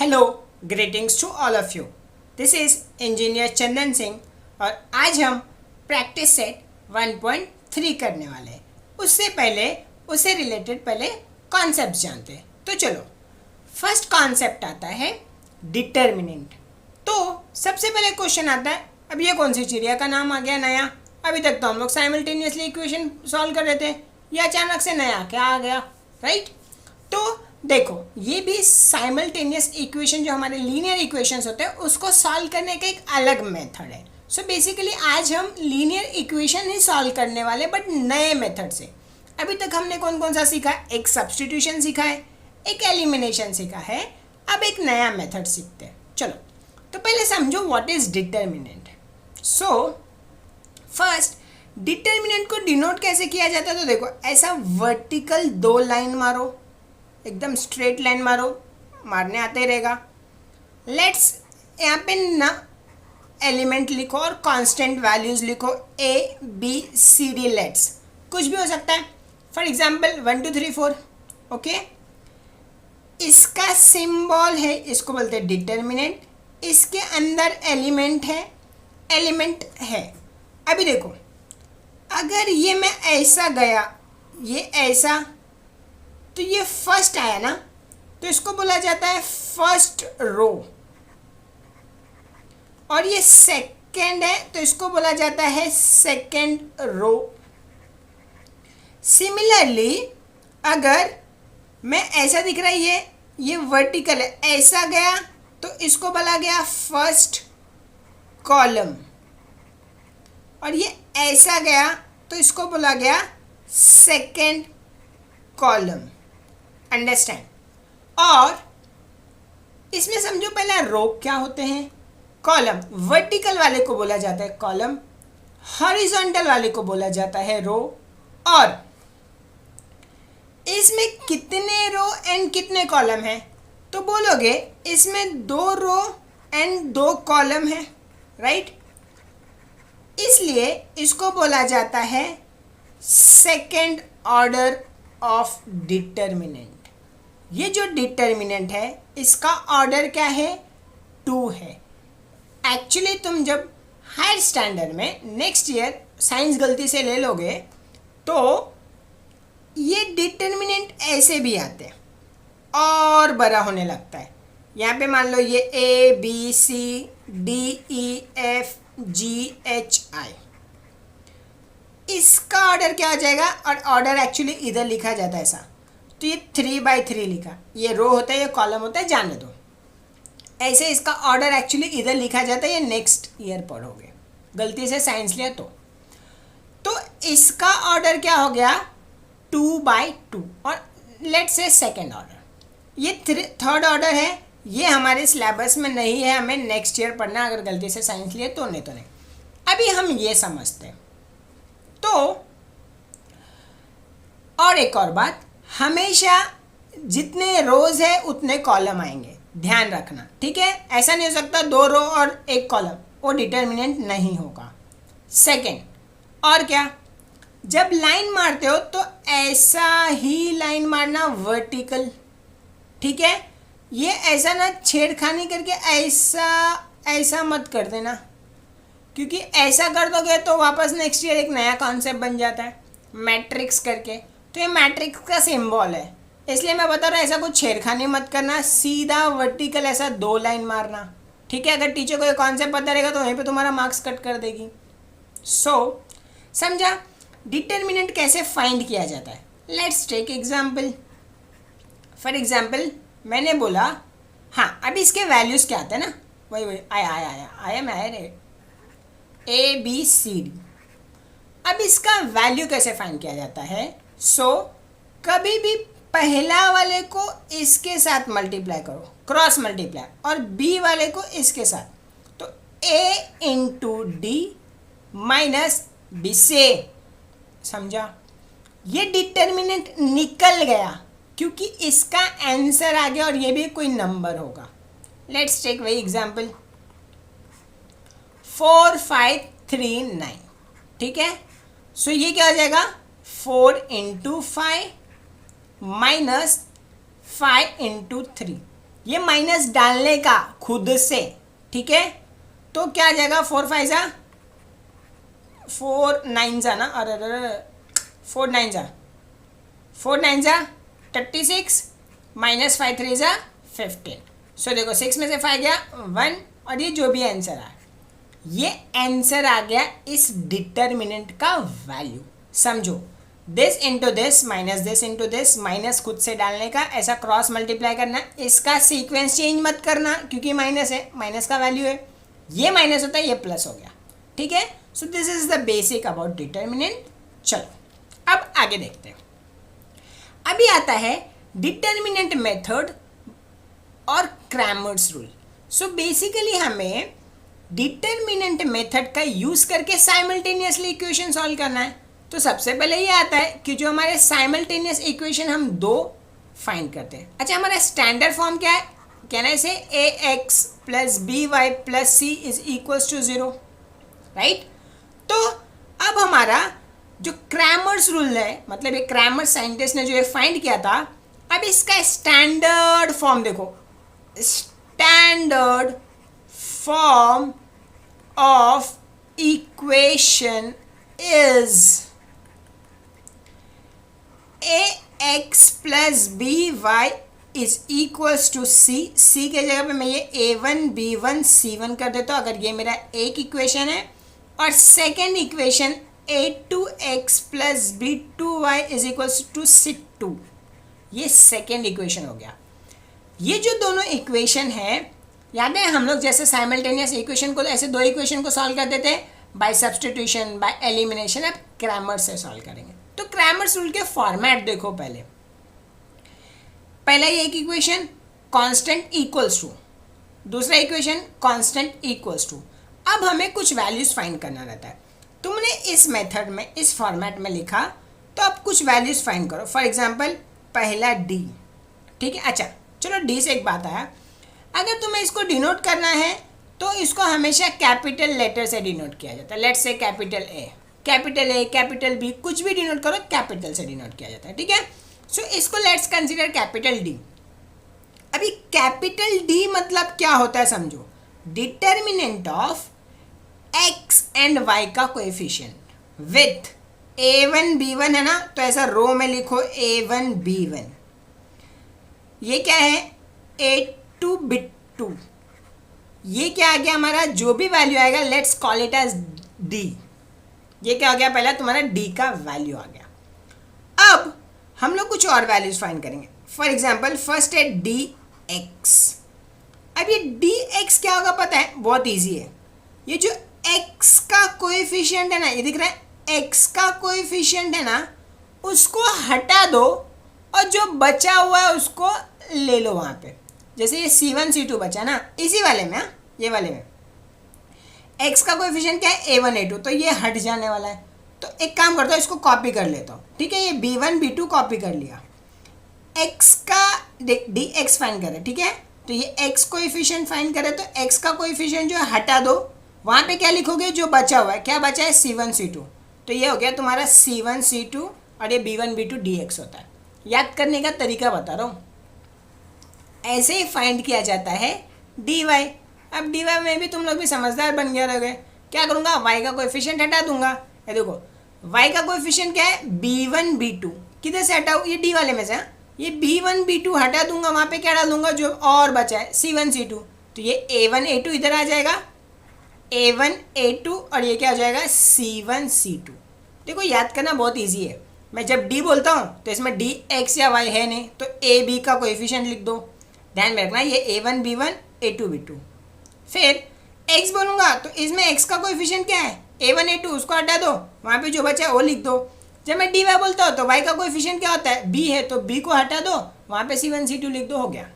Hello, greetings to all of you. This is engineer Chandan Singh और आज हम प्रैक्टिस सेट 1.3 करने वाले हैं। उससे रिलेटेड पहले कॉन्सेप्ट जानते हैं। तो चलो, फर्स्ट कॉन्सेप्ट आता है डिटर्मिनेंट। तो सबसे पहले क्वेश्चन आता है, अब ये कौन सी चिड़िया का नाम आ गया नया? अभी तक तो हम लोग साइमल्टेनियसली इक्वेशन सॉल्व कर रहे थे, ये अचानक से नया क्या आ गया, राइट? तो देखो, ये भी साइमल्टेनियस इक्वेशन जो हमारे लीनियर इक्वेशंस होते हैं उसको सॉल्व करने का एक अलग मेथड है। सो बेसिकली आज हम लीनियर इक्वेशन ही सॉल्व करने वाले, बट नए मेथड से। अभी तक हमने कौन कौन सा सीखा? एक सब्स्टिट्यूशन सीखा है, एक एलिमिनेशन सीखा है, अब एक नया मेथड सीखते हैं। चलो, तो पहले समझो what is determinant. So first, determinant को डिनोट कैसे किया जाता है? तो देखो, ऐसा वर्टिकल दो लाइन मारो, एकदम स्ट्रेट लाइन मारो, मारने आते रहेगा। लेट्स यहाँ पे ना एलिमेंट लिखो और कांस्टेंट वैल्यूज लिखो, A B C D. Let's कुछ भी हो सकता है, फॉर एग्जाम्पल 1 2 3 4। ओके, इसका सिंबल है, इसको बोलते हैं डिटर्मिनेंट। इसके अंदर एलिमेंट है। अभी देखो, अगर ये मैं ऐसा गया, ये ऐसा, तो ये फर्स्ट आया ना, तो इसको बोला जाता है फर्स्ट रो। और ये सेकंड है तो इसको बोला जाता है सेकंड रो। सिमिलरली, अगर मैं ऐसा दिख रहा है, ये वर्टिकल है, ऐसा गया तो इसको बोला गया फर्स्ट कॉलम। और ये ऐसा गया तो इसको बोला गया सेकंड कॉलम। अंडरस्टैंड? और इसमें समझो पहले रो क्या होते हैं, कॉलम। वर्टिकल वाले को बोला जाता है कॉलम, हॉरिजॉन्टल वाले को बोला जाता है रो। और इसमें कितने रो एंड कितने कॉलम हैं? तो बोलोगे इसमें 2 रो एंड 2 कॉलम है, राइट? इसलिए इसको बोला जाता है सेकेंड ऑर्डर ऑफ डिटर्मिनेंट। ये जो डिटर्मिनेंट है इसका ऑर्डर क्या है? 2 है। एक्चुअली तुम जब हायर स्टैंडर्ड में नेक्स्ट ईयर साइंस गलती से ले लोगे तो ये डिटर्मिनेंट ऐसे भी आते हैं और बड़ा होने लगता है। यहाँ पे मान लो ये A B C D E F G H I, इसका ऑर्डर क्या हो जाएगा? और ऑर्डर एक्चुअली इधर लिखा जाता है ऐसा, तो ये 3/3 लिखा, ये रो होता है, ये कॉलम होता है, जाने दो। ऐसे इसका ऑर्डर एक्चुअली इधर लिखा जाता है, ये नेक्स्ट ईयर पढ़ोगे, गलती से साइंस लिया तो इसका ऑर्डर क्या हो गया? 2/2। और लेट्स से सेकेंड ऑर्डर, ये थर्ड ऑर्डर है, ये हमारे सिलेबस में नहीं है, हमें नेक्स्ट ईयर पढ़ना, अगर गलती से साइंस लिए तो नहीं। अभी हम ये समझते हैं। तो और एक और बात, हमेशा जितने रोज है उतने कॉलम आएंगे, ध्यान रखना, ठीक है? ऐसा नहीं हो सकता 2 रो और 1 कॉलम, वो डिटर्मिनेंट नहीं होगा। सेकेंड, और क्या, जब लाइन मारते हो तो ऐसा ही लाइन मारना, वर्टिकल, ठीक है? ये ऐसा ना छेड़खानी करके ऐसा मत कर देना, क्योंकि ऐसा कर दोगे तो वापस नेक्स्ट ईयर एक नया कॉन्सेप्ट बन जाता है मैट्रिक्स करके। तो ये मैट्रिक्स का सिंबल है, इसलिए मैं बता रहा हूँ ऐसा कुछ छेड़खानी मत करना, सीधा वर्टिकल ऐसा 2 लाइन मारना, ठीक है? अगर टीचर को ये कॉन्सेप्ट पता रहेगा तो वहीं पे तुम्हारा मार्क्स कट कर देगी। समझा डिटर्मिनेंट कैसे फाइंड किया जाता है? Let's take example. For example मैंने बोला, हाँ, अभी इसके वैल्यूज़ क्या आते हैं ना, वही आया रे, ए बी सी डी। अब इसका वैल्यू कैसे फाइंड किया जाता है? कभी भी पहला वाले को इसके साथ मल्टीप्लाई करो, क्रॉस मल्टीप्लाई, और बी वाले को इसके साथ, तो ए इंटू डी माइनस बी से। समझा? ये डिटर्मिनेंट निकल गया क्योंकि इसका आंसर आ गया और ये भी कोई नंबर होगा। लेट्स टेक वही एग्जाम्पल 4 5 3 9, ठीक है? सो ये क्या हो जाएगा? 4 इंटू 5 माइनस 5 इंटू 3। ये माइनस डालने का खुद से, ठीक है। तो क्या आ जाएगा, 4 5 जा 4 9 जा ना, अरे अरे 4 9 जा 36 माइनस 5 3 जा 15। सो देखो 6 में से 5 गया 1, और ये जो भी आंसर आया, ये आंसर आ गया इस डिटर्मिनेंट का वैल्यू। समझो, दिस इंटू दिस माइनस खुद से डालने का, ऐसा क्रॉस मल्टीप्लाई करना, इसका सीक्वेंस चेंज मत करना क्योंकि माइनस है, माइनस का वैल्यू है, ये माइनस होता है, ये प्लस हो गया, ठीक है। So this is the basic about determinant. चलो अब आगे देखते हैं। अभी आता है डिटर्मिनेंट मेथड और क्रैमर्स रूल। सो बेसिकली हमें डिटर्मिनेंट मेथड का यूज करके साइमल्टेनियसली इक्वेशन सॉल्व करना है। तो सबसे पहले ये आता है कि जो हमारे साइमल्टेनियस इक्वेशन हम दो फाइंड करते हैं। अच्छा, हमारा स्टैंडर्ड फॉर्म क्या है, कहना है इसे a x plus b y plus c is equals to 0, right. तो अब हमारा जो क्रैमर्स रूल है, मतलब ये क्रैमर साइंटिस्ट ने जो ये फाइंड किया था, अब इसका स्टैंडर्ड फॉर्म देखो, standard form of equation is a x plus b Y is equals to सी। सी के जगह पे मैं ये A1 B1 C1 कर देता हूँ अगर ये मेरा एक इक्वेशन है, और second equation A2x plus B2y is equals to C2, ये सेकेंड इक्वेशन हो गया। ये जो दोनों इक्वेशन है, याद है हम लोग जैसे साइमल्टेनियस इक्वेशन को, ऐसे दो इक्वेशन को सॉल्व कर देते हैं बाय सब्स्टिट्यूशन, बाय एलिमिनेशन। अब क्रैमर से सॉल्व करेंगे। तो क्रैमर्स रूल के फॉर्मेट देखो, पहला ये एक इक्वेशन कांस्टेंट इक्वल्स टू, दूसरा इक्वेशन कांस्टेंट इक्वल्स टू। अब हमें कुछ वैल्यूज फाइंड करना रहता है। तुमने इस मेथड में, इस फॉर्मेट में लिखा, तो अब कुछ वैल्यूज फाइंड करो। फॉर एग्जांपल पहला डी, ठीक है। अच्छा चलो, डी से एक बात आया, अगर तुम्हें इसको डिनोट करना है तो इसको हमेशा कैपिटल लेटर से डिनोट किया जाता है। Let's say capital A, capital B, कुछ भी डिनोट करो कैपिटल से डिनोट किया जाता है, ठीक है। सो इसको लेट्स कंसीडर कैपिटल डी। अभी कैपिटल डी मतलब क्या होता है समझो, determinant of X and Y का कोएफिशिएंट विथ A1 B1 है ना, तो ऐसा रो में लिखो A1 B1। ये क्या है A2 B2। ये क्या आ गया हमारा, जो भी वैल्यू आएगा let's call it as D। ये क्या हो गया, पहला तुम्हारा D का वैल्यू आ गया। अब हम लोग कुछ और वैल्यूज फाइंड करेंगे। फॉर एग्जाम्पल फर्स्ट है dx। अब ये dx क्या होगा पता है, बहुत इजी है। ये जो x का कोएफिशिएंट है ना, ये दिख रहा है x का कोएफिशिएंट है ना, उसको हटा दो और जो बचा हुआ है उसको ले लो वहाँ पे। जैसे ये C1 C2 बचा ना, इसी वाले में, ये वाले में x का कोएफिशिएंट क्या है A1 A2, तो ये हट जाने वाला है। तो एक काम करता हूँ, इसको कॉपी कर लेता हूँ, ठीक है। ये B1 B2 कॉपी कर लिया, x का dx फाइंड करें, ठीक है। तो ये x कोएफिशिएंट फाइंड करें, तो x का कोएफिशिएंट जो है हटा दो, वहाँ पे क्या लिखोगे, जो बचा हुआ है, क्या बचा है C1 C2, तो ये हो गया तुम्हारा C1 C2, और ये B1 B2 dx होता है। याद करने का तरीका बता रहा हूँ, ऐसे ही फाइंड किया जाता है dy। अब dy में भी तुम लोग भी समझदार बन गए रहोगे। क्या करूँगा, y का कोएफिशिएंट हटा दूंगा। ये देखो y का कोएफिशिएंट क्या है B1 B2, किधर से हटाऊँ, ये d वाले में से, ये B1 B2 हटा दूंगा, वहाँ पे क्या डाल दूंगा, जो और बचा है C1 C2, तो ये A1 A2 इधर आ जाएगा, A1 A2, और ये क्या हो जाएगा C1 C2। देखो याद करना बहुत इजी है। मैं जब d बोलता हूँ तो इसमें d x या y है नहीं, तो a b का कोएफिशिएंट लिख दो। ध्यान में रखना, ये A1 B1 A2 B2। फिर x बोलूँगा तो इसमें x का कोएफिशिएंट क्या है A1 A2, उसको हटा दो, वहाँ पे जो बचा है वो लिख दो। जब मैं dy बोलता हूँ तो y का कोएफिशिएंट क्या होता है b है, तो b को हटा दो, वहाँ पे C1 C2 लिख दो, हो गया।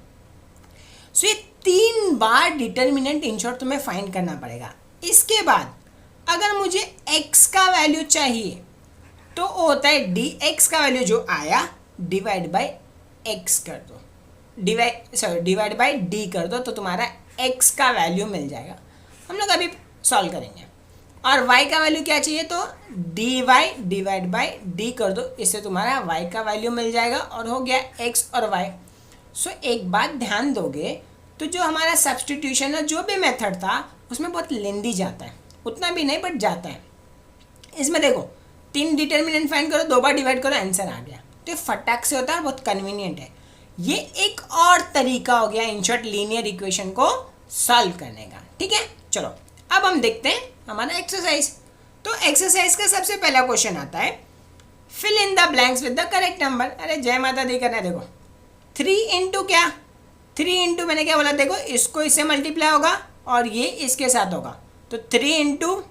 सो ये 3 बार डिटर्मिनेंट इन शॉर्ट तुम्हें फाइंड करना पड़ेगा। इसके बाद अगर मुझे x का वैल्यू चाहिए तो वो होता है dx का वैल्यू जो आया डिवाइड बाय x कर दो, डिवाइड बाय d कर दो, तो तुम्हारा x का वैल्यू मिल जाएगा। हम लोग अभी सॉल्व करेंगे। और y का वैल्यू क्या चाहिए, तो dy डिवाइड बाय d कर दो, इससे तुम्हारा y का वैल्यू मिल जाएगा, और हो गया x और y। सो एक बात ध्यान दोगे तो जो हमारा सब्सटीट्यूशन है जो भी मेथड था उसमें बहुत लेंदी जाता है, उतना भी नहीं बट जाता है। इसमें देखो 3 डिटर्मिनेंट फाइंड करो, 2 बार डिवाइड करो, आंसर आ गया। तो ये फटाक से होता है, बहुत कन्वीनियंट है। ये एक और तरीका हो गया इन शॉर्ट लीनियर इक्वेशन को सॉल्व करने का। ठीक है, चलो अब हम देखते हैं हमारा एक्सरसाइज। तो एक्सरसाइज का सबसे पहला क्वेश्चन आता है fill in the blanks with the correct number. अरे जय माता दी करना है। देखो 3 इंटू क्या, 3 इंटू मैंने क्या बोला, देखो इसको इससे मल्टीप्लाई होगा और ये इसके साथ होगा। तो 3 इंटू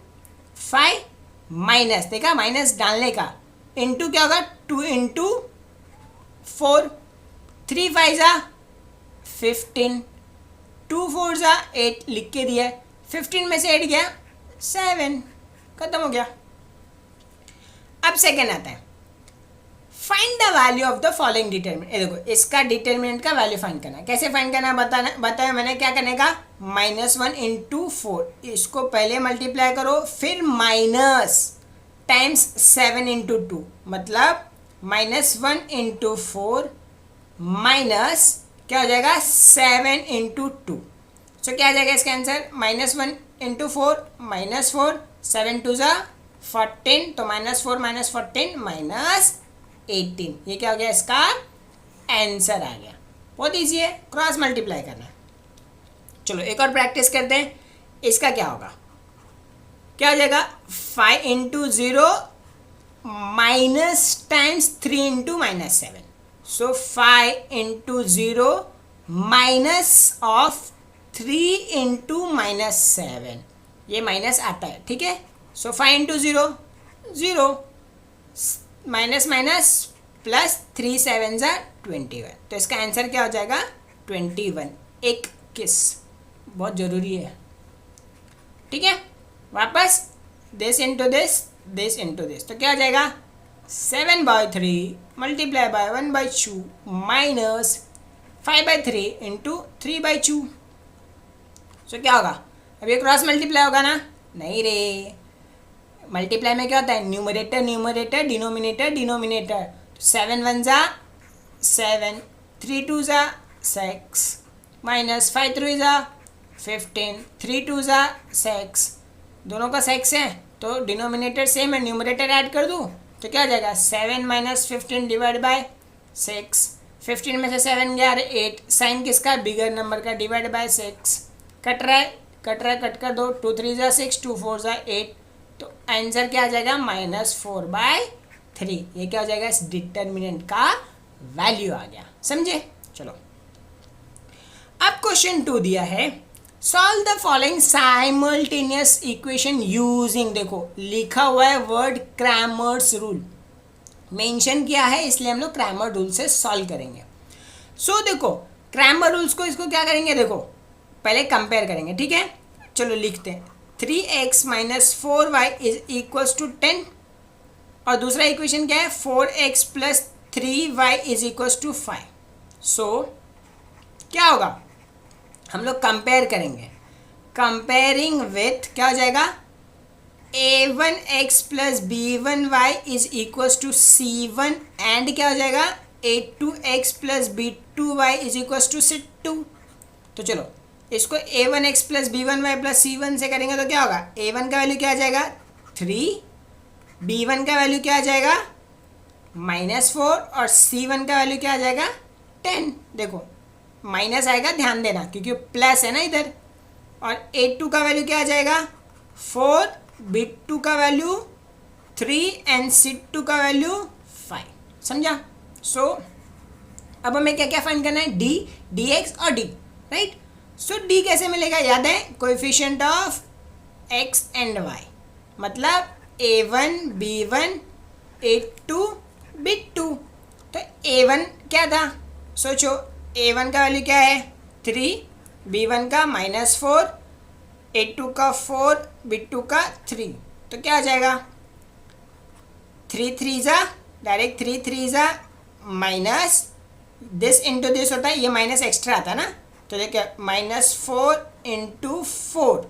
5 माइनस, देखा माइनस डालने का, इंटू क्या होगा 2 इंटू 4, 3 5 जा 15, 2 4 जा 8 लिख के दिया। 15 में से 8 गया 7, खत्म हो गया। अब सेकेंड आता है find the value of the following determinant. देखो इसका डिटर्मिनेंट का वैल्यू फाइंड करना है। कैसे फाइंड करना है बताया मैंने। क्या करने का, -1 इंटू 4, इसको पहले मल्टीप्लाई करो, फिर माइनस टाइम्स 7 इंटू 2, मतलब -1 इंटू 4 माइनस क्या हो जाएगा 7 इंटू 2। सो क्या आ जाएगा इसका आंसर, -1 इंटू 4 -4, 7 2 जा 14, तो -4 -14 -18। ये क्या हो गया, इसका आंसर आ गया। बहुत ईजी है, क्रॉस मल्टीप्लाई करना है। चलो एक और प्रैक्टिस करते हैं। इसका क्या होगा, क्या हो जाएगा 5 into 0 minus times 3 into -7। So 5 into 0 minus of 3 into -7, ये माइनस आता है। ठीक है, सो 5 इंटू 0 0, माइनस माइनस प्लस 3 7 जा 21। तो इसका आंसर क्या हो जाएगा 21। एक किस बहुत ज़रूरी है। ठीक है, वापस this into this, this into this, तो क्या हो जाएगा 7/3 मल्टीप्लाई बाय 1/2 माइनस 5/3 इंटू 3/2। सो क्या होगा, अब ये क्रॉस मल्टीप्लाई होगा ना, नहीं रे, मल्टीप्लाई में क्या होता है न्यूमरेटर न्यूमरेटर, डिनोमिनेटर डिनोमिनेटर। 7 1 जा 7, 3 2 जा 6, माइनस 5 3 जा 15, 3 2 जा 6, दोनों का 6 है तो डिनोमिनेटर सेम है, न्यूमरेटर ऐड कर दूँ तो क्या हो जाएगा 7 - 15 डिवाइड बाय 6। 15 में से 7 गया 8, साइन किसका, बिगर नंबर का, डिवाइड बाय 6। कट रहा है कट कर दो, 2 3 जा 6, 2 4 जा 8, तो आंसर क्या आ जाएगा -4/3। ये क्या हो जाएगा, इस डिटर्मिनेंट का वैल्यू आ गया। समझे, चलो अब क्वेश्चन 2 दिया है solve the following simultaneous equation using, देखो लिखा हुआ है वर्ड क्रैमर्स रूल मेंशन किया है, इसलिए हम लोग क्रैमर रूल से सॉल्व करेंगे। सो देखो क्रैमर रूल्स को, इसको क्या करेंगे, देखो पहले कंपेयर करेंगे। ठीक है, चलो लिखते हैं 3x - 4y is equals to 10, और दूसरा इक्वेशन क्या है 4x + 3y is equals to 5। सो क्या होगा, हम लोग कंपेयर करेंगे, कंपेयरिंग विथ क्या हो जाएगा a1x + b1y is equals to c1, and क्या हो जाएगा a2x + b2y is equals to c2। तो चलो इसको a1x + b1y + c1 से करेंगे तो क्या होगा, a1 का वैल्यू क्या आ जाएगा 3, b1 का वैल्यू क्या आ जाएगा -4, और c1 का वैल्यू क्या आ जाएगा 10। देखो माइनस आएगा, ध्यान देना क्योंकि प्लस है ना इधर, और a2 का वैल्यू क्या आ जाएगा 4, b2 का वैल्यू 3 एंड c2 का वैल्यू 5। समझा। सो अब हमें क्या क्या फाइंड करना है, d, dx और d, राइट। सो d कैसे मिलेगा, याद है coefficient of x and y, मतलब a1 b1 a2 b2। तो a1 क्या था, सोचो a1 का वैल्यू क्या है 3, b1 का -4, a2 का 4, b2 का 3, तो क्या आ जाएगा 3 3 जा डायरेक्ट 3 3 जा माइनस दिस इंटू दिस होता है, ये माइनस एक्स्ट्रा आता है ना, तो देखिए -4 इंटू 4,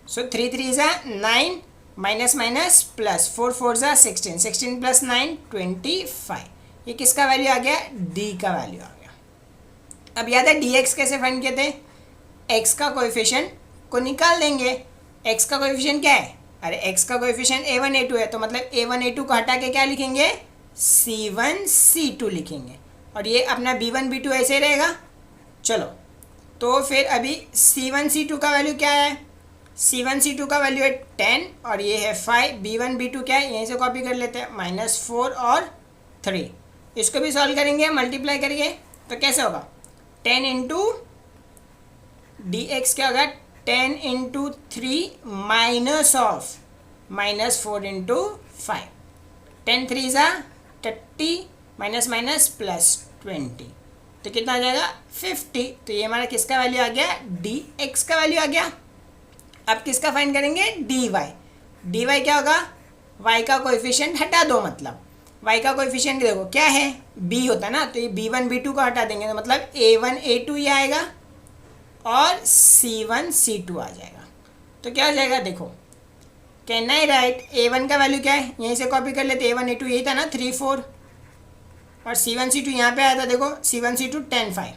सो 3 3 जा 9, माइनस माइनस प्लस 4 4 जा 16, 16 + 9 25। ये किसका वैल्यू आ गया, d का वैल्यू आ गया। अब याद है डी एक्स कैसे फाइंड किए थे, एक्स का कोएफिशिएंट को निकाल देंगे। एक्स का कोएफिशिएंट क्या है, अरे एक्स का कोएफिशिएंट a1 a2 है, तो मतलब a1 a2 को हटा के क्या लिखेंगे, c1 c2 लिखेंगे, और ये अपना b1 b2 ऐसे ही रहेगा। चलो तो फिर अभी c1 c2 का वैल्यू क्या है, c1 c2 का वैल्यू है 10 और ये है 5, b1 b2 क्या है, यहीं से कॉपी कर लेते हैं, -4 और 3। इसको भी सॉल्व करेंगे मल्टीप्लाई करिए, तो कैसे होगा, 10 इंटू डी एक्स क्या होगा, 10 इंटू 3 माइनस ऑफ -4 इंटू 5, 10 3 ज़ा 30 माइनस माइनस प्लस 20, तो कितना आ जाएगा 50। तो ये हमारा किसका वैल्यू आ गया, डी एक्स का वैल्यू आ गया। अब किसका फाइंड करेंगे, डी वाई। डी वाई क्या होगा, वाई का कोएफिशिएंट हटा दो, मतलब वाई का कोएफिशिएंट देखो क्या है, बी होता ना, तो ये b1 b2 को हटा देंगे, तो मतलब a1 a2 ही आएगा और c1 c2 आ जाएगा। तो क्या हो जाएगा, देखो कैन आई राइट, a1 का वैल्यू क्या है, यहीं से कॉपी कर लेते, a1 a2 यही था ना 3 4, और c1 c2 यहाँ पे आया था, देखो c1 c2 10 5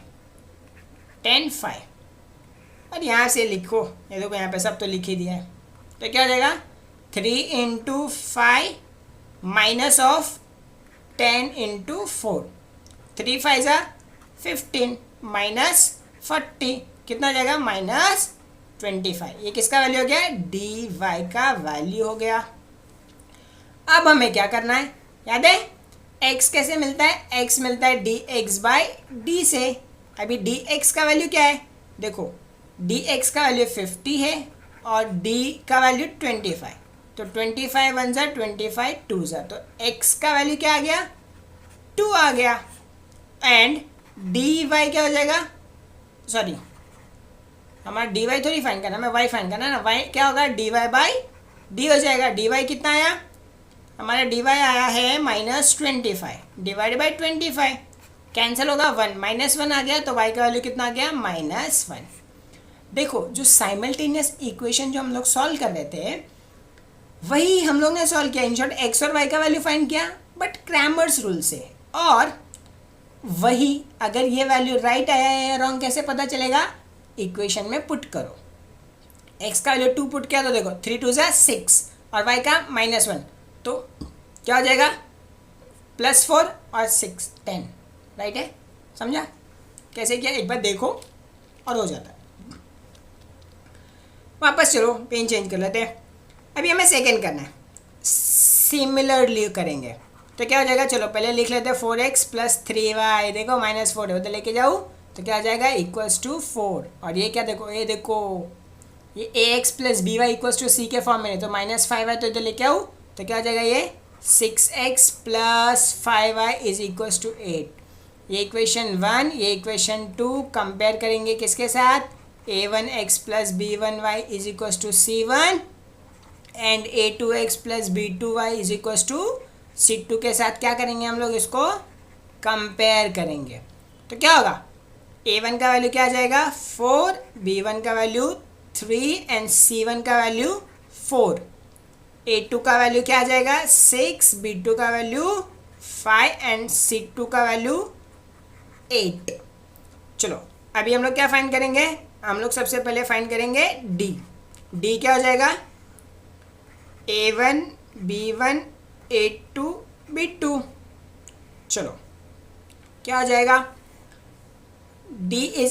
10 5, और यहाँ से लिखो, ये देखो यहाँ पे सब तो लिख ही दिया है, तो क्या हो जाएगा 3 इंटू 5 माइनस ऑफ 10 इंटू 4, 3 5 ज़ा 15 माइनस 40, कितना हो जाएगा -25। ये किसका वैल्यू हो गया, डी वाई का वैल्यू हो गया। अब हमें क्या करना है, याद है x कैसे मिलता है, x मिलता है डी एक्स बाई डी से। अभी डी एक्स का वैल्यू क्या है, देखो डी एक्स का वैल्यू 50 है और d का वैल्यू 25, तो 25 1 ज़ा 25 2 ज़ा, तो x का वैल्यू क्या आ गया, 2 आ गया, एंड डी वाई क्या हो जाएगा, सॉरी हमारा डी वाई थोड़ी फाइन करना, हमें वाई फाइन करना है ना, वाई क्या होगा, डी वाई बाई डी हो जाएगा। डी वाई कितना आया, हमारा डी वाई आया है -25 डिवाइड बाई 25, कैंसिल होगा 1 -1 आ गया, तो वाई का वैल्यू कितना आ गया, -1। देखो जो साइमल्टेनियस इक्वेशन जो हम लोग सॉल्व कर रहे थे वही हम लोग ने सॉल्व किया, इन शॉर्ट एक्स और वाई का वैल्यू फाइंड किया बट क्रैमर्स रूल से, और वही अगर ये वैल्यू राइट आया है या रॉन्ग कैसे पता चलेगा, इक्वेशन में पुट करो, x का वैल्यू 2 पुट किया तो देखो 3 2 ज़ा 6 और y का -1, तो क्या हो जाएगा +4 और 6 10, राइट है, समझा कैसे किया, एक बार देखो और हो जाता है। वापस चलो पेन चेंज कर लेते हैं, अभी हमें सेकेंड करना है, सिमिलरली करेंगे, तो क्या हो जाएगा, चलो पहले लिख लेते हैं 4x + 3y, देखो -4 है, तो लेके जाऊँ तो क्या आ जाएगा =4, और ये क्या देखो, ये देखो ये ax + by = c के फॉर्म में, तो -5 है तो इधर लेके आऊँ तो क्या आ जाएगा, ये 6x + 5y = 8। ये इक्वेशन 1, ये इक्वेशन 2 कंपेयर करेंगे किसके साथ, a1x + b1y = c1 and a2x + b2y = c2 के साथ क्या करेंगे हम लोग, इसको कंपेयर करेंगे, तो क्या होगा, a1 का वैल्यू क्या आ जाएगा 4, b1 का वैल्यू 3 एंड c1 का वैल्यू 4, a2 का वैल्यू क्या आ जाएगा 6, b2 का वैल्यू 5 एंड c2 का वैल्यू 8। चलो अभी हम लोग क्या फाइंड करेंगे, हम लोग सबसे पहले फाइंड करेंगे d क्या हो जाएगा, a1 b1 a2 b2, चलो क्या हो जाएगा, d =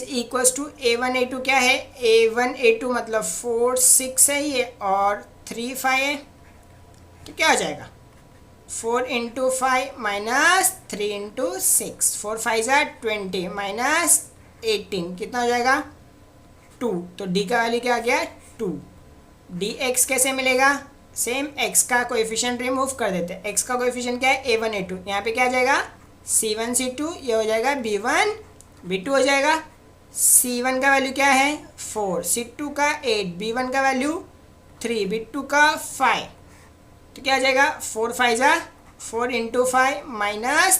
a1 a2 क्या है, a1 a2 मतलब 4 6 है ये और 3 5 है, तो क्या हो जाएगा 4 × 5 - 3 × 6, 4 5 ज़ा 20 - 18, कितना हो जाएगा 2, तो d का वैल्यू क्या आ गया 2। dx कैसे मिलेगा, सेम x का कोएफिशिएंट रिमूव कर देते हैं, x का कोएफिशिएंट क्या है a1 a2, यहाँ पे क्या आ जाएगा c1 c2, ये हो जाएगा b1 b2 हो जाएगा, c1 का वैल्यू क्या है 4, c2 का 8, b1 का वैल्यू 3, b2 का 5, तो क्या आ जाएगा 4 5 ज़ा 4 × 5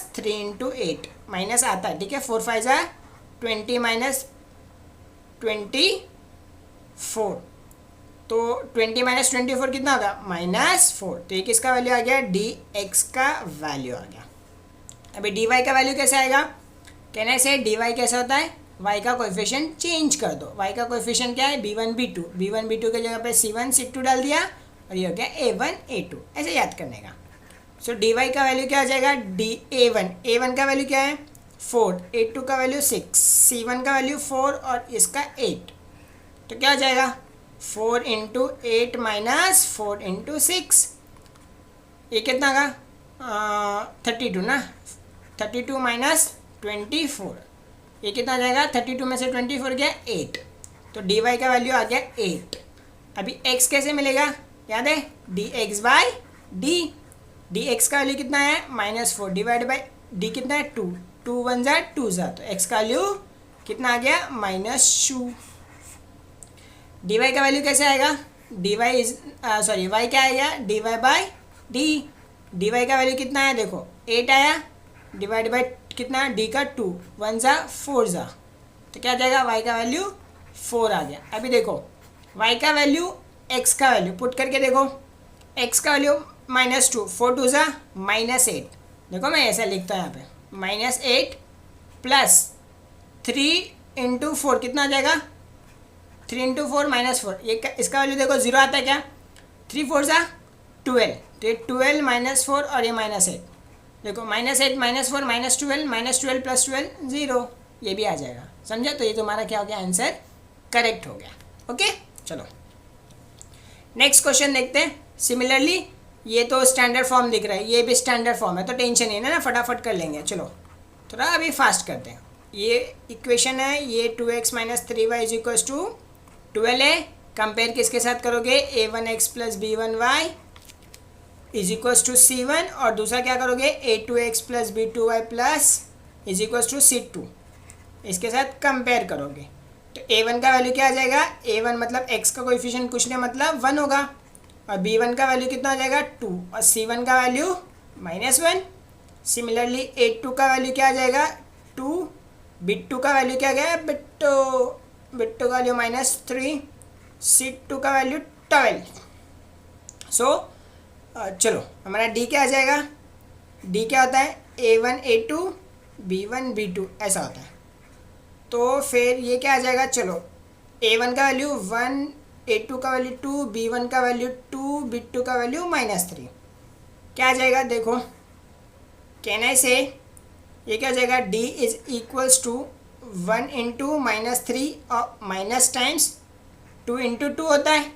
- 3 × 8, माइनस आता है, ठीक है, 4 5 ज़ा 20 - 24, तो 20 - 24 कितना होगा -4, तो ये किसका वैल्यू आ गया, dx का वैल्यू आ गया। अभी dy का वैल्यू कैसे आएगा, कहने से dy कैसा होता है y का कोएफिशिएंट चेंज कर दो। y का कोएफिशिएंट क्या है, b1 b2, b1 b2 के जगह पे c1 c2 डाल दिया और ये हो गया a1 a2, ऐसे याद करने का। सो dy का वैल्यू क्या आ जाएगा, a1 का वैल्यू क्या है 4, a2 का वैल्यू 6, c1 का वैल्यू 4 और इसका 8, तो क्या हो जाएगा 4 इंटू 8 माइनस 4 इंटू 6, ये कितना का 32 ना, 32 माइनस 24, ये कितना आ जाएगा 32 में से 24 गया 8, तो dy का वैल्यू आ गया 8। अभी x कैसे मिलेगा, याद है dx बाई डी, dx का वैल्यू कितना है -4 डिवाइड बाई डी कितना है 2, 2 1 जा 2 जा, तो x का वैल्यू कितना आ गया -2। dy का वैल्यू कैसे आएगा, dy इज सॉरी y क्या आएगा dy बाई डी, dy का वैल्यू कितना है देखो 8 आया, डिवाइड बाई कितना डी का 2, 1 जा 4 जा, तो क्या आ जाएगा y का वैल्यू 4 आ गया। अभी देखो y का वैल्यू x का वैल्यू पुट करके देखो, x का वैल्यू -2, 4 2 जा -8, देखो मैं ऐसा लिखता हूँ यहाँ पे -8 प्लस 3 इंटू 4 कितना आ जाएगा 3 इंटू 4 -4, ये इसका वैल्यू देखो 0 आता है क्या, 3 4 जा 12, तो ये 12 -4 और ये -8, देखो -8 -4 -12 प्लस 12 0, ये भी आ जाएगा, समझा। तो ये तुम्हारा क्या हो गया, आंसर करेक्ट हो गया। ओके चलो नेक्स्ट क्वेश्चन देखते हैं। सिमिलरली ये तो स्टैंडर्ड फॉर्म दिख रहा है, ये भी स्टैंडर्ड फॉर्म है, तो टेंशन नहीं है ना, फटाफट कर लेंगे। चलो थोड़ा अभी फास्ट करते हैं। ये इक्वेशन है, ये 2x - 3y = 12 है, कंपेयर किसके साथ करोगे, a1x + b1y = c1, और दूसरा क्या करोगे a2x + b2y = c2, इसके साथ कंपेयर करोगे। तो a1 का वैल्यू क्या आ जाएगा, a1 मतलब x का कोएफिशिएंट कुछ नहीं मतलब 1 होगा, और b1 का वैल्यू कितना हो जाएगा 2, और c1 का वैल्यू -1। सिमिलरली a2 का वैल्यू क्या आ जाएगा 2, b2 का वैल्यू क्या गया बिट्टू का वैल्यू -3, c2 का वैल्यू 12। सो चलो हमारा d क्या आ जाएगा, d क्या होता है a1 a2 b1 b2 ऐसा होता है। तो फिर ये क्या आ जाएगा, चलो a1 का वैल्यू 1, a2 का वैल्यू 2, b1 का वैल्यू 2, b2 का वैल्यू -3, क्या आ जाएगा देखो, कैन आई से ये क्या आ जाएगा d = 1 इंटू -3 और माइनस टाइम्स 2 इंटू 2 होता है,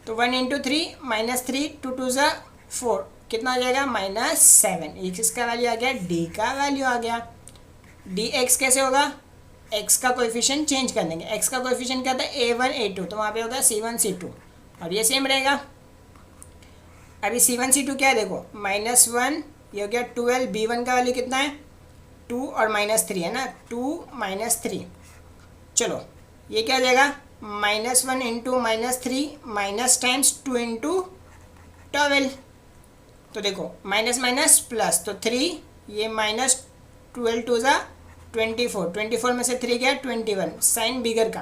तो 1 इंटू 3 -3 2 2 ज़ा 4, कितना आ जाएगा -7, इसका वैल्यू आ गया, d का वैल्यू आ गया। dx कैसे होगा, x का कोएफिशिएंट चेंज कर देंगे, x का कोएफिशिएंट क्या था a1 a2, तो वहाँ पे होगा c1 c2, और ये सेम रहेगा। अभी c1 c2 क्या है देखो -1, ये हो गया 12, b1 का वैल्यू कितना है 2 और -3 है ना, 2 - 3, चलो ये क्या आ जाएगा -1 इंटू -3 माइनस टाइम्स 2 इंटू 12, तो देखो माइनस माइनस प्लस, तो 3, ये -12 2 ज़ा 24, 24 में से 3 गया 21, साइन बिगर का,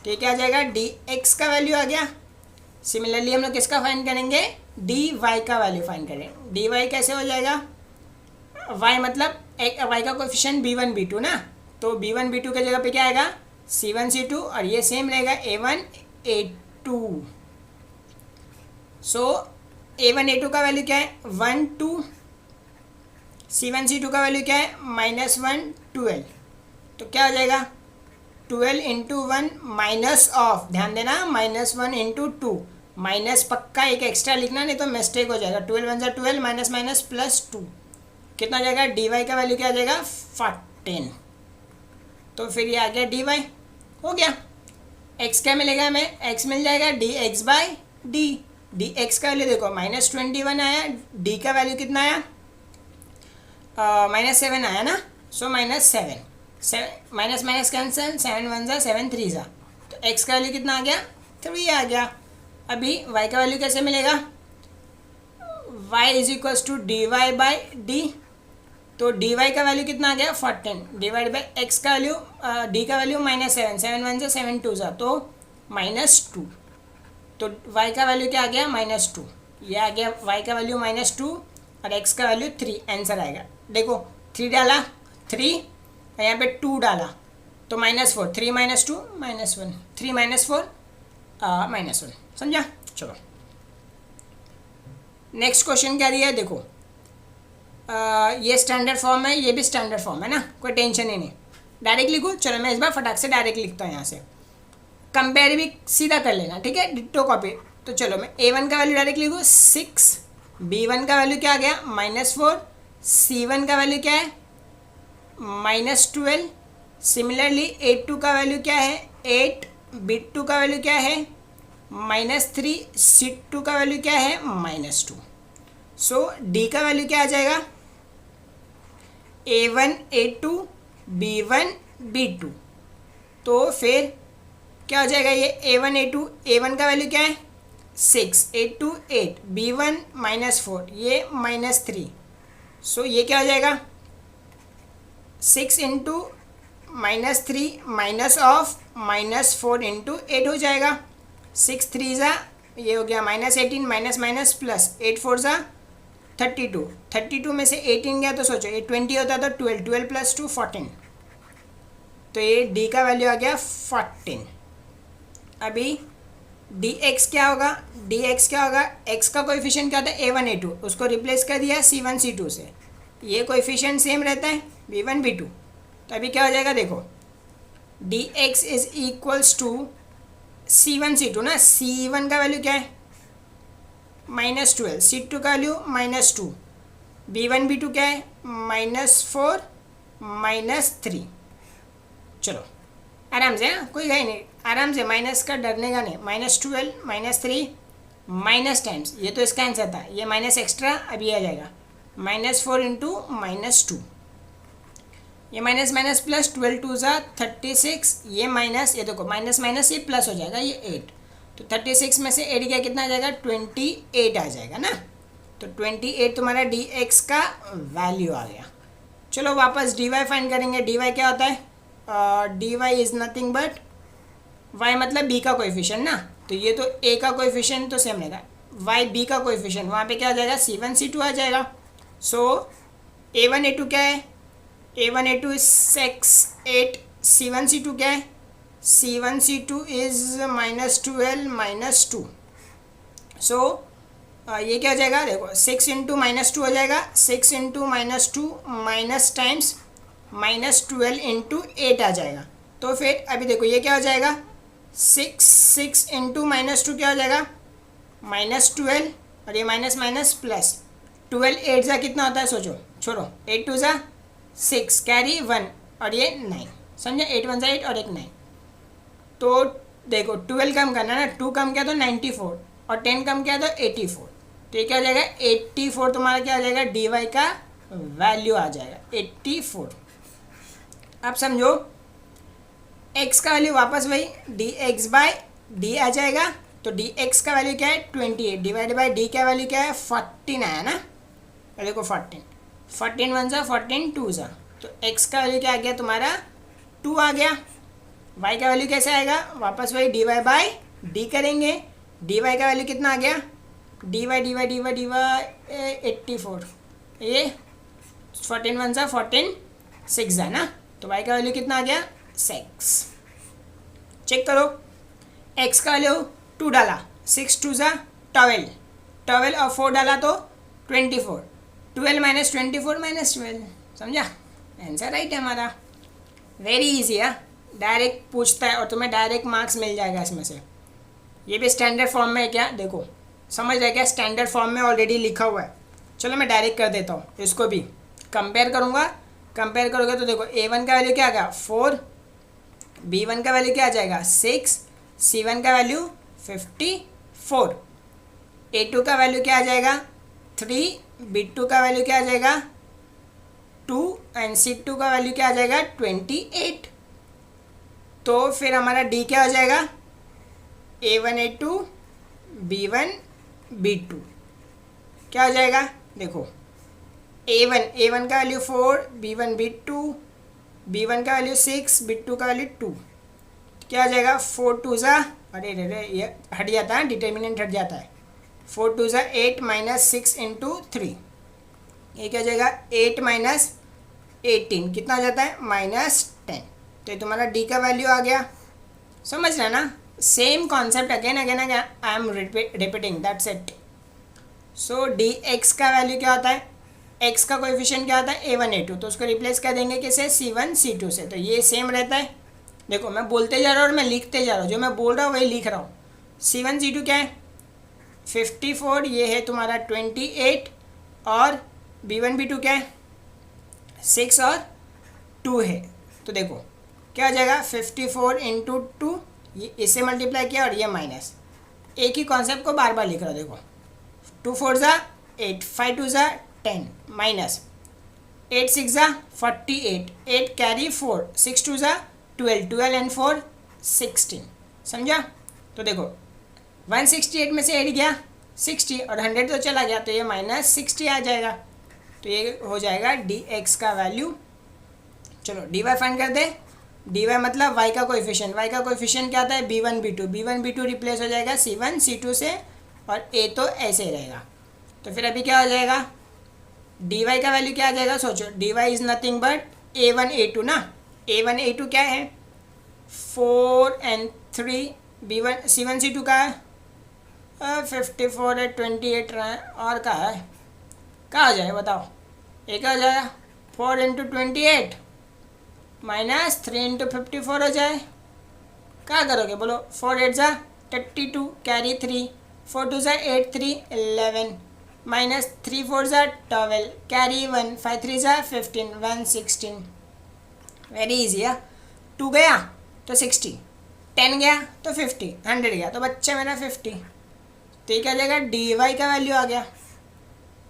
तो ये क्या आ जाएगा dx का वैल्यू आ गया। सिमिलरली हम लोग किसका फाइंड करेंगे, dy का वैल्यू फाइंड करें। dy कैसे हो जाएगा, y मतलब y का कोएफिशिएंट b1 b2 ना, तो b1 b2 के जगह पे क्या आएगा c1 c2, और ये सेम रहेगा a1 a2। सो a1 a2 का वैल्यू क्या है 1 2, c1 c2 का वैल्यू क्या है -1 12, तो क्या हो जाएगा 12 इंटू 1 माइनस ऑफ, ध्यान देना -1 इंटू 2, माइनस पक्का एक एक्स्ट्रा लिखना नहीं तो मिस्टेक हो जाएगा, 12 1 ज़ा 12 माइनस माइनस प्लस 2, कितना आ जाएगा dy का वैल्यू क्या आ जाएगा 14, तो फिर ये आ गया dy हो गया। x क्या मिलेगा हमें, x मिल जाएगा dx बाई डी, dx का वैल्यू देखो -21 आया, d का वैल्यू कितना आया -7 आया ना, सो -7, माइनस माइनस कैंसिल, 7 1 ज़ा 7 3 ज़ा, तो x का वैल्यू कितना आ गया 3 आ गया। अभी y का वैल्यू कैसे मिलेगा, y = dy बाई डी, तो dy का वैल्यू कितना आ गया 14 डिवाइड बाई x का वैल्यू d का वैल्यू -7, 7 1 ज़ा 7 2 ज़ा, तो -2, तो y का वैल्यू क्या आ गया -2, ये आ गया y का वैल्यू -2 और x का वैल्यू 3, आंसर आएगा। देखो 3 डाला 3 और यहाँ पे 2 डाला, तो -4, 3 - 2 -1, 3 - 4 -1, समझा। चलो नेक्स्ट क्वेश्चन क्या दिया है देखो। ये स्टैंडर्ड फॉर्म है, ये भी स्टैंडर्ड फॉर्म है ना, कोई टेंशन ही नहीं। डायरेक्ट लिखूँ, चलो मैं इस बार फटाक से डायरेक्ट लिखता हूँ यहाँ से। कंपेयर भी सीधा कर लेना, ठीक है, डिट्टो कॉपी। तो चलो मैं A1 का वैल्यू डायरेक्ट लिखूँ 6, B1 का वैल्यू क्या आ गया -4, C1 का वैल्यू क्या है -12। सिमिलरली A2 का वैल्यू क्या है 8, B2 का वैल्यू क्या है -3, C2 का वैल्यू क्या है -2। सो D का वैल्यू क्या आ जाएगा A1 A2 B1 B2। तो फिर क्या हो जाएगा ये A1 A2, A1 का वैल्यू क्या है 6, A2 8, B1 -4, ये -3। सो ये क्या हो जाएगा 6 इंटू -3 माइनस ऑफ -4 इंटू 8 हो जाएगा। 6 3 ज़ा ये हो गया -18, माइनस माइनस प्लस 8 4 ज़ा 32, 32 में से 18 गया तो सोचो ये 20 होता तो 12, 12 + 2 14। तो ये D का वैल्यू आ गया 14। अभी dx क्या होगा, dx क्या होगा, x का कोएफिशिएंट क्या होता है A1 A2, उसको रिप्लेस कर दिया C1 C2 से। ये कोएफिशिएंट सेम रहता है B1 B2। तो अभी क्या हो जाएगा देखो dx is equals to C1 C2 ना, C1 का वैल्यू क्या है -12, C2 का वैल्यू -2, B1 B2 क्या है -4 -3। चलो आराम से, हाँ कोई गई नहीं, आराम से, माइनस का डरने का नहीं। -12 -3 -10, ये तो इसका आंसर था, ये माइनस एक्स्ट्रा अभी आ जाएगा -4 इंटू -2, ये माइनस माइनस प्लस 12 2 ज़ा 36, ये माइनस, ये देखो माइनस माइनस ये प्लस हो जाएगा, ये 8। तो 36 में से 8 गया कितना आ जाएगा 28 आ जाएगा ना। तो 28 तुम्हारा dx का वैल्यू आ गया। चलो वापस dy फाइंड करेंगे। dy क्या होता है dy is nothing but y मतलब b का कोएफिशिएंट ना, तो ये तो a का कोएफिशिएंट तो सेम रहेगा, y b का कोएफिशिएंट वहाँ पे क्या आ जाएगा C1 C2 आ जाएगा। सो A1 A2 क्या है A1 A2 is 6 8, C1 C2 क्या है C1 C2 इज़ -12 -2। सो ये क्या हो जाएगा देखो 6 इंटू -2 हो जाएगा, 6 इंटू -2 माइनस टाइम्स -12 इंटू 8 आ जाएगा। तो फिर अभी देखो ये क्या हो जाएगा 6 इंटू -2 क्या हो जाएगा -12, और ये माइनस माइनस प्लस 12 8 ज़ा कितना होता है सोचो, छोड़ो 8 2 ज़ा 6 कैरी 1 और ये 9, समझे 8 1 ज़ा 8 और एक 9। तो देखो 12 कम करना ना, 2 कम किया तो 94 और 10 कम किया तो 84। तो ये क्या हो जाएगा 84 तुम्हारा क्या आ जाएगा dy का वैल्यू आ जाएगा 84। अब समझो x का वैल्यू वापस वही dx/d आ जाएगा। तो dx का वैल्यू क्या है 28 डिवाइड बाई d का वैल्यू क्या है 14 आया ना, देखो 14 1 ज़ा 14 2 ज़ा, तो x का वैल्यू क्या आ गया तुम्हारा 2 आ गया। y का वैल्यू कैसे आएगा वापस वही dy/d करेंगे, dy का वैल्यू कितना आ गया dy 84, ये 14 1 ज़ा 14 6 ज़ा ना, तो y का वैल्यू कितना आ गया 6। चेक करो x का वैल्यू 2 डाला, 6 2 ज़ा 12, 12 और 4 डाला तो 24, 12 माइनस 24 माइनस 12, समझा आंसर राइट है हमारा। वेरी इजी है, डायरेक्ट पूछता है और तुम्हें डायरेक्ट मार्क्स मिल जाएगा इसमें से। ये भी स्टैंडर्ड फॉर्म में है क्या, देखो समझ रहे क्या, स्टैंडर्ड फॉर्म में ऑलरेडी लिखा हुआ है। चलो मैं डायरेक्ट कर देता हूँ, इसको भी कंपेयर करूँगा। कंपेयर करोगे तो देखो A1 का वैल्यू क्या आ गया 4, B1 का वैल्यू क्या आ जाएगा 6, C1 का वैल्यू 54, A2 का वैल्यू क्या आ जाएगा 3, B2 का वैल्यू क्या आ जाएगा 2 एंड C2 का वैल्यू क्या आ जाएगा 28। तो फिर हमारा D क्या हो जाएगा A1 A2 B1 B2 क्या हो जाएगा देखो A1 का वैल्यू 4, B1 B2, B1 का वैल्यू 6, B2 का वैल्यू 2, क्या हो जाएगा 4 2 ज़ा, अरे रे ये हट जाता है, डिटर्मिनेंट हट जाता है, 4 2 ज़ा 8 माइनस 6 इंटू 3, ये क्या हो जाएगा 8 माइनस 18 कितना हो जाता है -10। तो ये तुम्हारा डी का वैल्यू आ गया। समझ रहे ना, same concept again again again I am repeating, that's it. So D x का वैल्यू क्या होता है, एक्स का कोएफिशिएंट क्या होता है A1 A2, तो उसको रिप्लेस कर देंगे किसे, C1 C2 से, तो ये सेम रहता है। देखो मैं बोलते जा रहा हूँ और मैं लिखते जा रहा हूँ, जो मैं बोल रहा हूँ वही लिख रहा हूँ। C1 C2 क्या है 54, ये है तुम्हारा 28, और B1 B2 क्या है 6 और 2 है। तो देखो क्या हो जाएगा 54 इंटू 2, ये इससे मल्टीप्लाई किया और ये माइनस, एक ही कॉन्सेप्ट को बार बार लिख रहा हूँ। देखो 2 4 ज़ा 8, 5 2 ज़ा 10, माइनस 8 6 ज़ा 48, 8 कैरी 4, 6 2 ज़ा 12, 12 एंड 4 16। समझा। तो देखो 168 में से 8 गया 60 और 100 तो चला गया, तो ये माइनस 60 आ जाएगा। तो ये हो जाएगा डी एक्स का वैल्यू। चलो डी वाई फाइंड कर दे। डी वाई मतलब वाई का कोएफिशिएंट, वाई का कोएफिशिएंट क्या आता है B1 B2, B1 B2 replace हो जाएगा C1 C2 से, और ए तो ऐसे ही रहेगा। तो फिर अभी क्या हो जाएगा, डी वाई का वैल्यू क्या आ जाएगा, सोचो D Y is nothing but A1 A2 ना। A1 A2 क्या है 4 and 3, B1 C1 C2 का है 54 है 28 रहा है, और कहाँ है, कहाँ आ जाए बताओ, एक आ जाएगा 4 इंटू 28 माइनस 3 इंटू 54 हो जाए। क्या करोगे बोलो, 4 8 ज़ा 32 कैरी 3, 4 2 ज़ा 8 3 11 माइनस 3 4 ज़ा 12 कैरी 1, 5 3 ज़ा 15 1 16। वेरी ईजी है। 2 गया तो 60, 10 गया तो 50, 100 गया तो बच्चा मेरा 50। तो ये क्या जाएगा डी वाई का वैल्यू आ गया।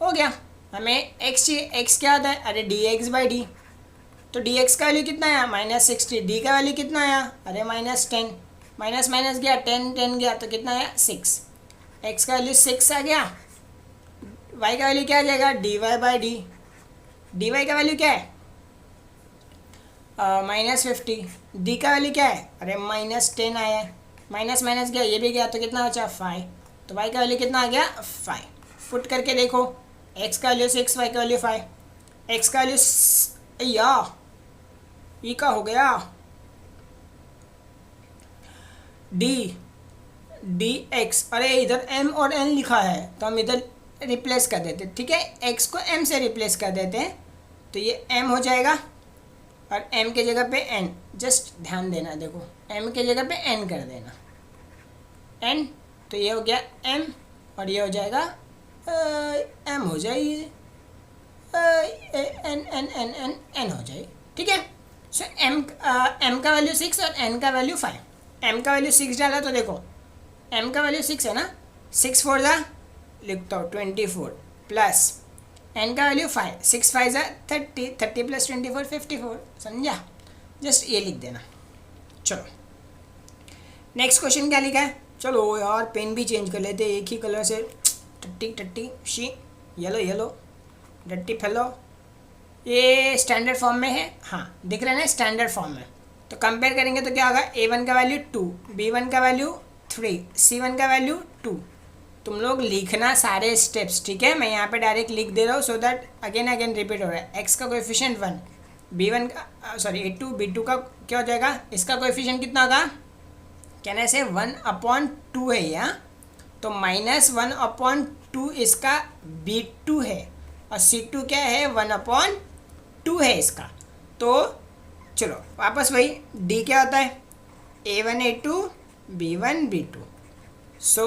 हो गया। हमें एक्स चाहिए, एक्स क्या आता है, अरे डी एक्स बाई डी, तो डी एक्स का वैल्यू कितना आया माइनस 60, डी का वैल्यू कितना आया, अरे माइनस 10, माइनस माइनस गया 10 10 गया तो कितना आया 6, एक्स का वैल्यू 6 आ गया। वाई का वैल्यू क्या आ जाएगा D Y by D, D Y का वैल्यू क्या है माइनस 50, डी का वैल्यू क्या है, अरे माइनस 10 आया है, माइनस माइनस गया ये भी गया तो कितना बचा 5, तो वाई का वैल्यू कितना आ गया 5। पुट करके देखो, एक्स का वैल्यू 6, वाई का वैल्यू 5, एक्स का वैल्यू या ई का हो गया डी डी एक्स, अरे इधर एम और एन लिखा है तो हम इधर रिप्लेस कर देते, ठीक है, एक्स को एम से रिप्लेस कर देते हैं, तो ये एम हो जाएगा और एम के जगह पे एन, जस्ट ध्यान देना, देखो एम के जगह पे एन कर देना, एन, तो ये हो गया एम और ये हो जाएगा एम हो जाए N N N N N हो जाए, ठीक है। सो एम का वैल्यू 6 और एन का वैल्यू 5, एम का वैल्यू 6 डाला तो देखो एम का वैल्यू 6 है ना, 6 4 ज़ा लिखता हूँ 24 प्लस एन का वैल्यू 5, 6 5 ज़ा 30, 30 प्लस 24 54, समझा, जस्ट ये लिख देना। चलो नेक्स्ट क्वेश्चन क्या लिखा है, चलो यार पेन भी चेंज कर लेते, एक ही कलर से टट्टी टट्टी शी, येलो येलो डट्टी फेलो, ये स्टैंडर्ड फॉर्म में है, हाँ दिख रहा है ना स्टैंडर्ड फॉर्म में। तो कंपेयर करेंगे तो क्या होगा, A1 का वैल्यू 2, B1 का वैल्यू 3, C1 का वैल्यू 2। तुम लोग लिखना सारे स्टेप्स, ठीक है, मैं यहाँ पे डायरेक्ट लिख दे रहा हूँ so that again again repeat हो रहा है। एक्स का कोएफिशिएंट 1, B1 का सॉरी A2 B2 का क्या हो जाएगा, इसका कोएफिशिएंट कितना होगा, कहने से 1/2 है यहाँ, तो -1/2 इसका B2 है और C2 क्या है 1/2 है इसका। तो चलो वापस वही, D क्या होता है A1 A2 B1 B2, सो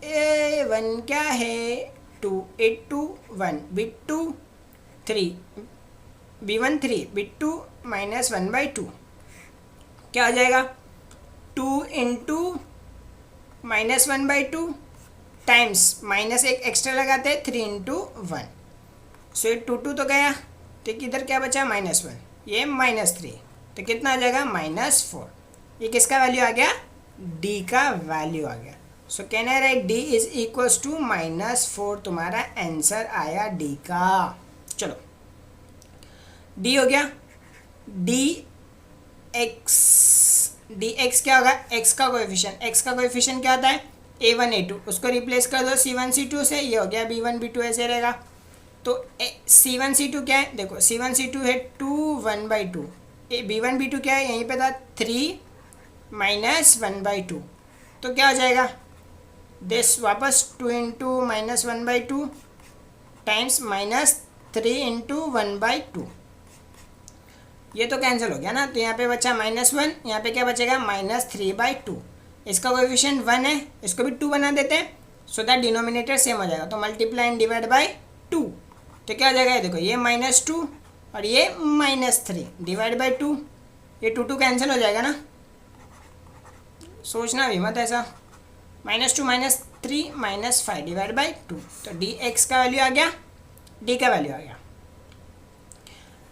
A1 क्या है 2 A2 1 B2 3 B1 3 B2 -1/2, क्या हो जाएगा 2 इंटू -1/2 टाइम्स माइनस एक एक्स्ट्रा लगाते हैं 3 इंटू 1, सो ये 2 2 तो गया, तो इधर क्या बचा -1, ये -3, तो कितना आ जाएगा -4। ये किसका वैल्यू आ गया, D का वैल्यू आ गया। So can I write D is equals to -4, तुम्हारा आंसर आया D का। चलो D हो गया, डी एक्स क्या होगा, x का कोएफिशिएंट क्या होता है A1 A2, उसको रिप्लेस कर दो C1 C2 से, ये हो गया B1 B2 ऐसे रहेगा। तो C1 C2 क्या है, देखो C1 C2 है 2 1/2, B1 B2 क्या है, यहीं पे था 3 माइनस 1/2, तो क्या हो जाएगा दिस वापस 2 into minus 1/2 times minus 3 into 1/2, ये तो कैंसिल हो गया ना, तो यहाँ पे बचा -1, यहाँ पे क्या बचेगा -3/2, इसका कोएफिशिएंट 1 है, इसको भी 2 बना देते हैं सो दैट डिनोमिनेटर सेम हो जाएगा, तो मल्टीप्लाई एंड डिवाइड बाय 2, तो क्या हो जाएगा, ये देखो ये -2 और ये -3 डिवाइड बाय 2, ये 2 कैंसिल हो जाएगा ना, सोचना भी मत ऐसा, -2 -3 -5 डिवाइड बाई 2, तो dx का वैल्यू आ गया, d का वैल्यू आ गया।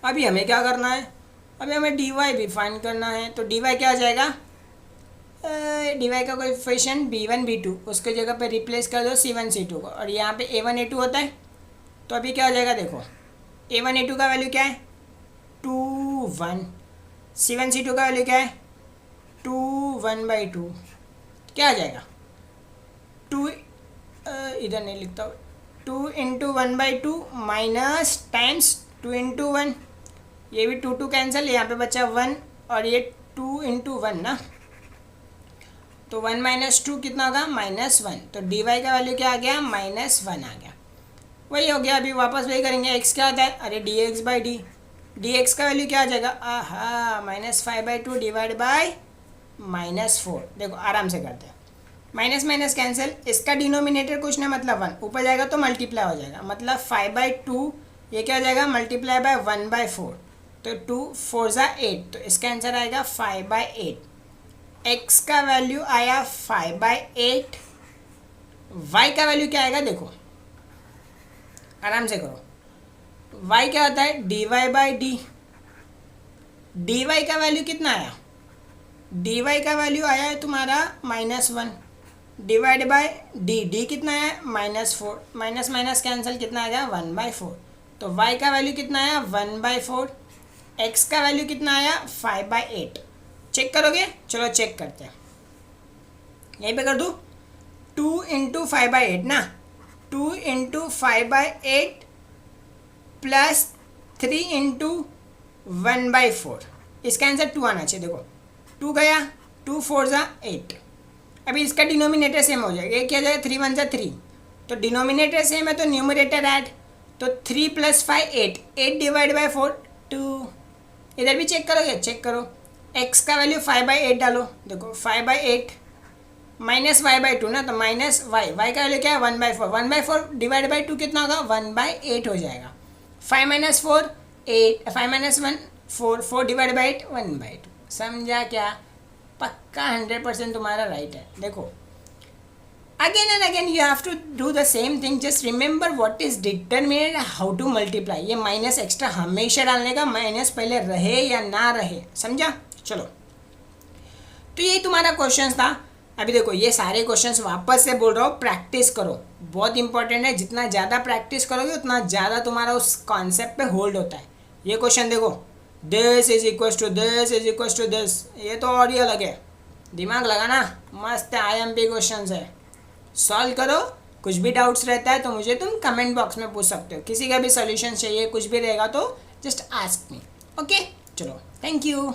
अभी हमें क्या करना है, अभी हमें dy भी फाइंड करना है, तो dy क्या हो जाएगा, dy का कोएफिशिएंट B1 B2, उसके जगह पे रिप्लेस कर दो C1 C2 को, और यहाँ पे A1 A2 होता है, तो अभी क्या हो जाएगा, देखो A1 A2 का वैल्यू क्या है 2 1, C1 C2 का वैल्यू क्या है 2 1/2, क्या आ जाएगा 2, इधर नहीं लिखता हूँ, 2 इंटू 1/2 माइनस टाइम्स 2 इंटू 1, ये भी 2 कैंसिल, यहाँ पे बचा 1 और ये 2 इंटू 1 ना, तो 1 - 2 कितना होगा -1, तो dy का वैल्यू क्या आ गया -1 आ गया, वही हो गया। अभी वापस वही करेंगे, x क्या आता है, अरे dx/d, dx का वैल्यू क्या आ जाएगा, आहा -5/2 डिवाइड बाय -4, देखो आराम से करते हैं, माइनस माइनस कैंसिल, इसका डिनोमिनेटर कुछ नहीं मतलब 1, ऊपर जाएगा तो मल्टीप्लाई हो जाएगा, मतलब 5/2 ये क्या हो जाएगा मल्टीप्लाई बाय 1/4, तो 2 4 8, तो इसका आंसर आएगा 5/8, x का वैल्यू आया 5/8, y का वैल्यू क्या आएगा, देखो आराम से करो, y क्या होता है dy/d, dy का वैल्यू कितना आया, dy का वैल्यू आया है तुम्हारा -1 डिवाइड बाय d कितना है -4, माइनस माइनस कैंसिल, कितना आ गया 1/4, तो y का वैल्यू कितना आया 1/4, x का वैल्यू कितना आया 5/8, चेक करोगे, चलो चेक करते हैं, यहीं पे कर दूँ 2 इंटू 5/8 ना, 2 इंटू 5/8 प्लस 3 इंटू 1/4, इसका आंसर 2 आना चाहिए, देखो 2 गया, 2 4 8, अभी इसका डिनोमिनेटर सेम हो जाएगा, ये क्या जाएगा 3 1 3, तो डिनोमिनेटर सेम है तो न्यूमरेटर ऐड, तो 3 + 5 8, 8 डिवाइड बाय 4 2, इधर भी चेक करोगे, चेक करो, x का वैल्यू 5/8 डालो, देखो 5/8 माइनस y/2 ना, तो माइनस y का वैल्यू क्या है 1/4, 1/4 डिवाइड बाई 2 कितना होगा 1/8 हो जाएगा, 5 - 4 8, 5 - 1 4, 4 डिवाइड बाई 8 1/2, समझा क्या, पक्का 100% तुम्हारा राइट है। देखो again and again you have to do the same thing, just remember what is determined, how to multiply, ये माइनस एक्स्ट्रा हमेशा डालने का, माइनस पहले रहे या ना रहे, समझा। चलो तो यही तुम्हारा क्वेश्चन था। अभी देखो ये सारे क्वेश्चंस वापस से बोल रहा हूँ, प्रैक्टिस करो, बहुत इंपॉर्टेंट है, जितना ज़्यादा प्रैक्टिस करोगे उतना ज़्यादा तुम्हारा उस कॉन्सेप्ट पे होल्ड होता है। ये क्वेश्चन देखो, this is equal to this is equal to this, ये तो और ही अलग है, दिमाग लगाना, मस्त IMP क्वेश्चन है, सॉल्व करो। कुछ भी डाउट्स रहता है तो मुझे तुम कमेंट बॉक्स में पूछ सकते हो, किसी का भी सोल्यूशन चाहिए कुछ भी रहेगा तो जस्ट आस्क मी, ओके। चलो थैंक यू।